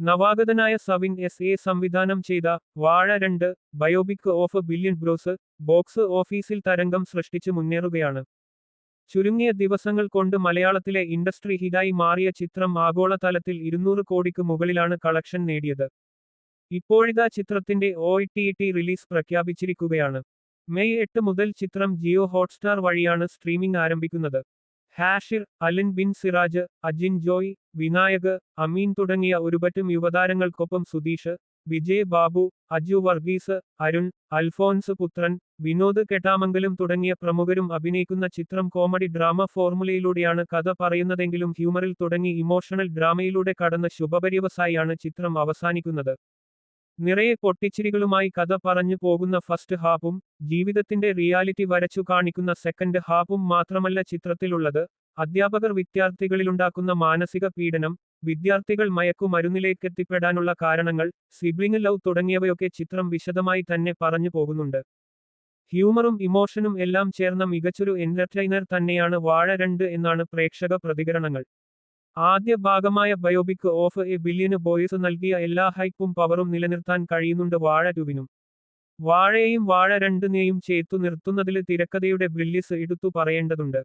നവാഗതനായ Savin S A സംവിധാനം ചെയ്ത Vaazha 2 biopic of billion bros box ഓഫീസിൽ തരംഗം സൃഷ്ടിച്ച് മുന്നേറുകയാണ്. ചുരുങ്ങിയ ദിവസങ്ങൾ കൊണ്ട് മലയാളത്തിലെ ഇൻഡസ്ട്രി ഹിറ്റായി മാറിയ ചിത്രം ആഗോളതലത്തിൽ 200 കോടിക്ക് മുകളിലാണ് കളക്ഷൻ നേടിയത്. ഇപ്പോഴിതാ ചിത്രത്തിന്റെ OTT റിലീസ് പ്രഖ്യാപിച്ചിരിക്കുകയാണ്. മെയ് 8 മുതൽ ചിത്രം ജിയോ ഹോട്ട്സ്റ്റാർ വഴിയാണ് സ്ട്രീമിംഗ് ആരംഭിക്കുന്നത്. ഹാഷിർ, അലൻ ബിൻ സിറാജ്, അജിൻ ജോയ്, വിനായക്, അമീൻ തുടങ്ങിയ ഒരുപറ്റം യുവതാരങ്ങൾക്കൊപ്പം സുധീഷ്, വിജയ് ബാബു, അജു വർഗീസ്, അരുൺ, അൽഫോൻസ് പുത്രൻ, വിനോദ് കെട്ടാമംഗലം തുടങ്ങിയ പ്രമുഖരും അഭിനയിക്കുന്ന ചിത്രം കോമഡി ഡ്രാമ ഫോർമുലയിലൂടെയാണ് കഥ പറയുന്നതെങ്കിലും ഹ്യൂമറിൽ തുടങ്ങി ഇമോഷണൽ ഡ്രാമയിലൂടെ കടന്ന് ശുഭപര്യവസായിയാണ് ചിത്രം അവസാനിക്കുന്നത്. നിറയെ പൊട്ടിച്ചിരികളുമായി കഥ പറഞ്ഞു പോകുന്ന ഫസ്റ്റ് ഹാഫും ജീവിതത്തിന്റെ റിയാലിറ്റി വരച്ചു കാണിക്കുന്ന സെക്കൻഡ് ഹാഫും മാത്രമല്ല ചിത്രത്തിലുള്ളത്. അധ്യാപകർ വിദ്യാർത്ഥികളിലുണ്ടാക്കുന്ന മാനസിക പീഡനം, വിദ്യാർത്ഥികൾ മയക്കുമരുന്നിലേക്കെത്തിപ്പെടാനുള്ള കാരണങ്ങൾ, സിബ്ലിംഗ് ലവ് തുടങ്ങിയവയൊക്കെ ചിത്രം വിശദമായി തന്നെ പറഞ്ഞു പോകുന്നുണ്ട്. ഹ്യൂമറും ഇമോഷനും എല്ലാം ചേർന്ന മികച്ചൊരു എന്റർടൈനർ തന്നെയാണ് വാഴ 2 എന്നാണ് പ്രേക്ഷക പ്രതികരണങ്ങൾ. ആദ്യ ഭാഗമായ biopic of A billion boys നൽകിയ എല്ലാ ഹൈപ്പും പവറും നിലനിർത്താൻ കഴിയുന്നുണ്ട് വാഴ 2വിനും. വാഴയെയും വാഴ 2നെയും ചേർത്തു നിർത്തുന്നതിൽ തിരക്കഥയുടെ ബ്രില്യൻസ് എടുത്തു പറയേണ്ടതുണ്ട്.